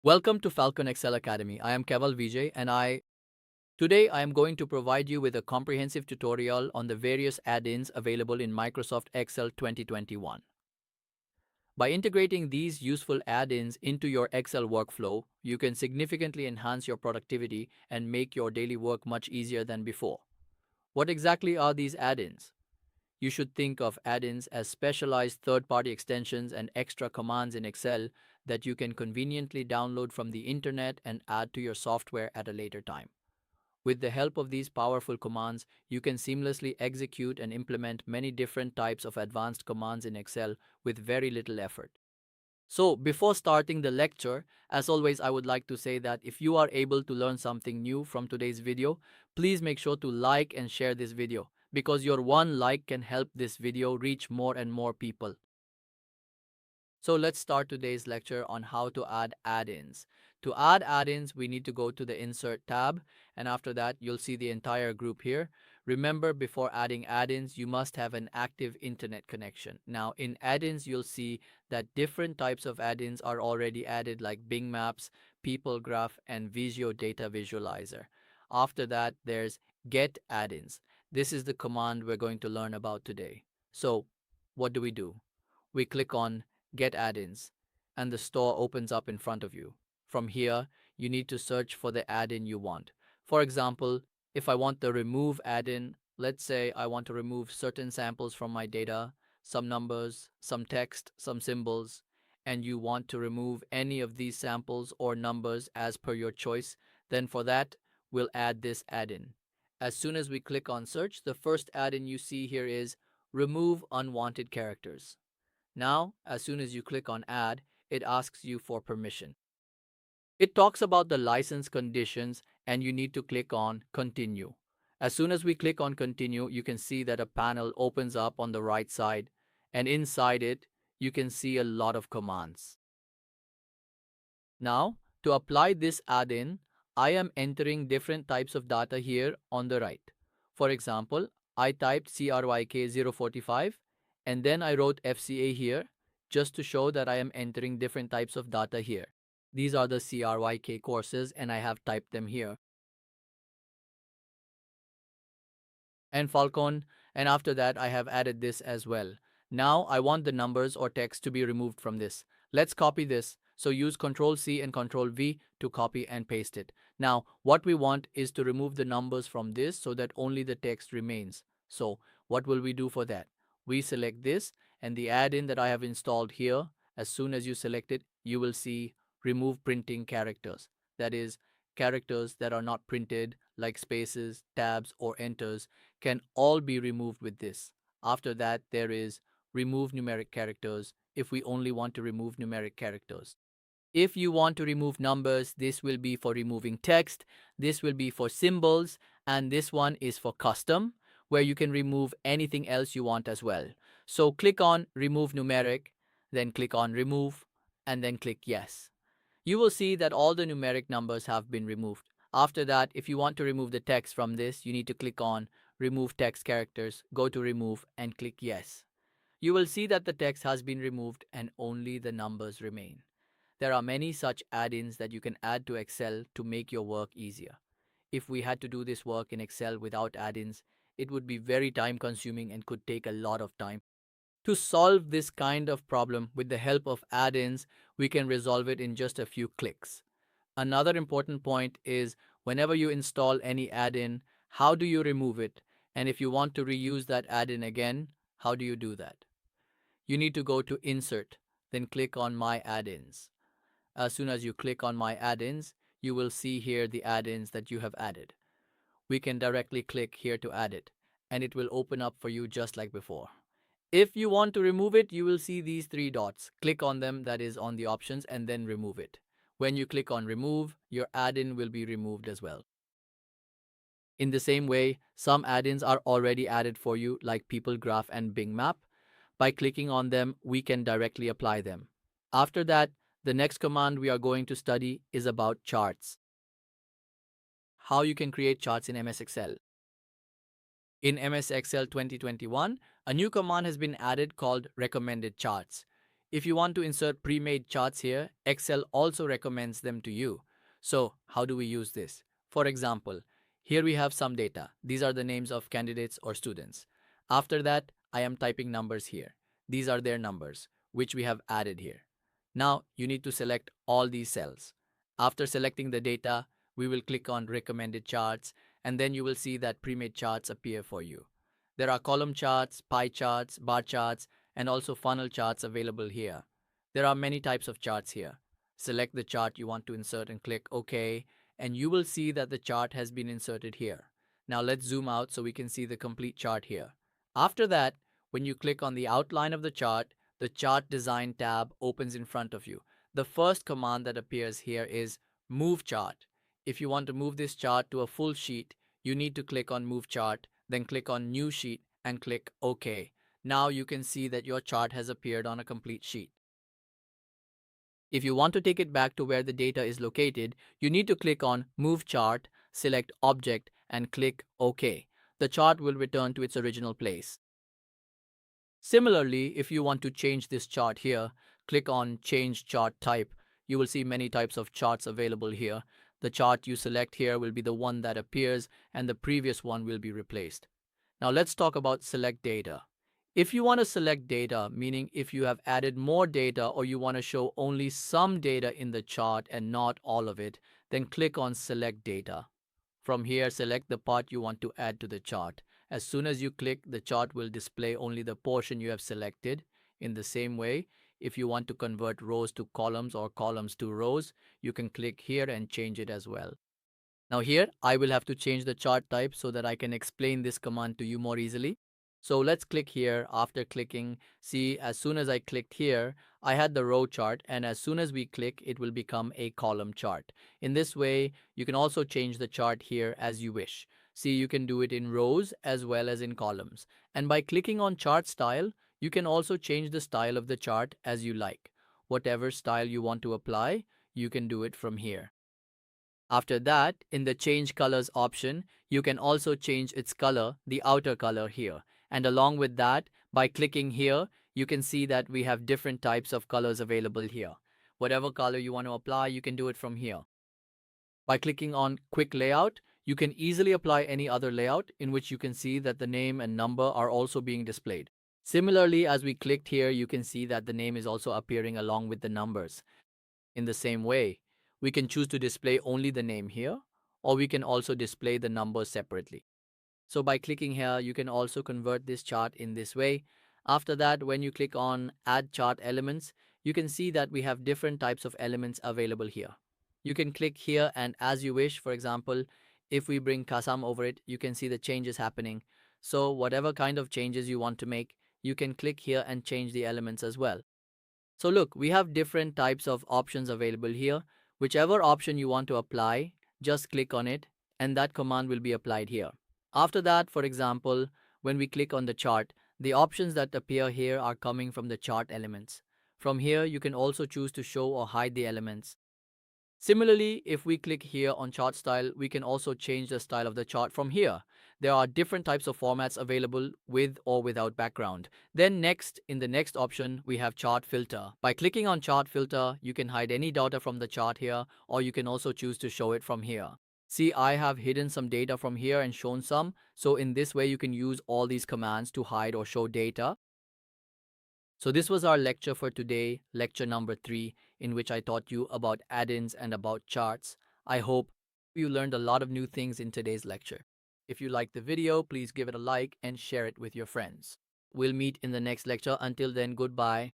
Welcome to Falcon Excel Academy. I am Keval Vijay and today I am going to provide you with a comprehensive tutorial on the various add-ins available in Microsoft Excel 2021. By integrating these useful add-ins into your Excel workflow, you can significantly enhance your productivity and make your daily work much easier than before. What exactly are these add-ins? You should think of add-ins as specialized third-party extensions and extra commands in Excel that you can conveniently download from the internet and add to your software at a later time. With the help of these powerful commands, you can seamlessly execute and implement many different types of advanced commands in Excel with very little effort. So, before starting the lecture, as always, I would like to say that if you are able to learn something new from today's video, please make sure to like and share this video because your one like can help this video reach more and more people. So let's start today's lecture on how to add add-ins. To add add-ins, we need to go to the Insert tab, and after that, you'll see the entire group here. Remember, before adding add-ins, you must have an active internet connection. Now, in add-ins, you'll see that different types of add-ins are already added, like Bing Maps, People Graph, and Visio Data Visualizer. After that, there's Get Add-ins. This is the command we're going to learn about today. So, what do? We click on Get Add-ins, and the store opens up in front of you. From here, you need to search for the add-in you want. For example, if I want the Remove add-in, let's say I want to remove certain samples from my data, some numbers, some text, some symbols, and you want to remove any of these samples or numbers as per your choice, then for that, we'll add this add-in. As soon as we click on Search, the first add-in you see here is Remove Unwanted Characters. Now, as soon as you click on Add, it asks you for permission. It talks about the license conditions and you need to click on Continue. As soon as we click on Continue, you can see that a panel opens up on the right side, and inside it, you can see a lot of commands. Now, to apply this add-in, I am entering different types of data here on the right. For example, I typed CRYK045 and then I wrote FCA here just to show that I am entering different types of data here. These are the CRYK courses and I have typed them here. And Falcon, and after that I have added this as well. Now I want the numbers or text to be removed from this. Let's copy this. So use Ctrl C and Ctrl V to copy and paste it. Now what we want is to remove the numbers from this so that only the text remains. So what will we do for that? We select this and the add-in that I have installed here. As soon as you select it, you will see Remove Printing Characters. That is, characters that are not printed like spaces, tabs, or enters can all be removed with this. After that, there is Remove Numeric Characters if we only want to remove numeric characters. If you want to remove numbers, this will be for removing text, this will be for symbols, and this one is for custom, where you can remove anything else you want as well. So click on Remove Numeric, then click on Remove, and then click Yes. You will see that all the numeric numbers have been removed. After that, if you want to remove the text from this, you need to click on Remove Text Characters, go to Remove, and click Yes. You will see that the text has been removed and only the numbers remain. There are many such add-ins that you can add to Excel to make your work easier. If we had to do this work in Excel without add-ins, it would be very time-consuming and could take a lot of time. To solve this kind of problem with the help of add-ins, we can resolve it in just a few clicks. Another important point is whenever you install any add-in, how do you remove it? And if you want to reuse that add-in again, how do you do that? You need to go to Insert, then click on My Add-ins. As soon as you click on My Add-ins, you will see here the add-ins that you have added. We can directly click here to add it, and it will open up for you just like before. If you want to remove it, you will see these three dots. Click on them, that is on the options, and then remove it. When you click on Remove, your add-in will be removed as well. In the same way, some add-ins are already added for you like People Graph and Bing Map. By clicking on them, we can directly apply them. After that, the next command we are going to study is about charts. How you can create charts in MS Excel. In MS Excel 2021, a new command has been added called Recommended Charts. If you want to insert pre-made charts here, Excel also recommends them to you. So how do we use this? For example, here we have some data. These are the names of candidates or students. After that, I am typing numbers here. These are their numbers, which we have added here. Now you need to select all these cells. After selecting the data, we will click on recommended charts, and then you will see that pre-made charts appear for you. There are column charts, pie charts, bar charts, and also funnel charts available here. There are many types of charts here. Select the chart you want to insert and click OK, and you will see that the chart has been inserted here. Now let's zoom out so we can see the complete chart here. After that, when you click on the outline of the chart design tab opens in front of you. The first command that appears here is move chart. If you want to move this chart to a full sheet, you need to click on move chart, then click on new sheet and click OK. Now you can see that your chart has appeared on a complete sheet. If you want to take it back to where the data is located, you need to click on Move Chart, select Object, and click OK. The chart will return to its original place. Similarly, if you want to change this chart here, click on Change Chart Type. You will see many types of charts available here. The chart you select here will be the one that appears, and the previous one will be replaced. Now let's talk about Select Data. If you want to select data, meaning if you have added more data or you want to show only some data in the chart and not all of it, then click on Select Data. From here, select the part you want to add to the chart. As soon as you click, the chart will display only the portion you have selected. In the same way, if you want to convert rows to columns or columns to rows, you can click here and change it as well. Now here, I will have to change the chart type so that I can explain this command to you more easily. So let's click here. After clicking, see, as soon as I clicked here, I had the row chart, and as soon as we click, it will become a column chart. In this way, you can also change the chart here as you wish. See, you can do it in rows as well as in columns. And by clicking on chart style, you can also change the style of the chart as you like. Whatever style you want to apply, you can do it from here. After that, in the Change Colors option, you can also change its color, the outer color here. And along with that, by clicking here, you can see that we have different types of colors available here. Whatever color you want to apply, you can do it from here. By clicking on Quick Layout, you can easily apply any other layout in which you can see that the name and number are also being displayed. Similarly, as we clicked here, you can see that the name is also appearing along with the numbers. In the same way, we can choose to display only the name here, or we can also display the numbers separately. So by clicking here, you can also convert this chart in this way. After that, when you click on Add Chart Elements, you can see that we have different types of elements available here. You can click here and as you wish. For example, if we bring Kasam over it, you can see the changes happening. So whatever kind of changes you want to make, you can click here and change the elements as well. So look, we have different types of options available here. Whichever option you want to apply, just click on it and that command will be applied here. After that, for example, when we click on the chart, the options that appear here are coming from the chart elements. From here, you can also choose to show or hide the elements. Similarly, if we click here on chart style, we can also change the style of the chart from here. There are different types of formats available with or without background. Then next, in the next option, we have chart filter. By clicking on chart filter, you can hide any data from the chart here, or you can also choose to show it from here. See, I have hidden some data from here and shown some. So in this way, you can use all these commands to hide or show data. So this was our lecture for today, lecture number 3, in which I taught you about add-ins and about charts. I hope you learned a lot of new things in today's lecture. If you liked the video, please give it a like and share it with your friends. We'll meet in the next lecture. Until then, goodbye.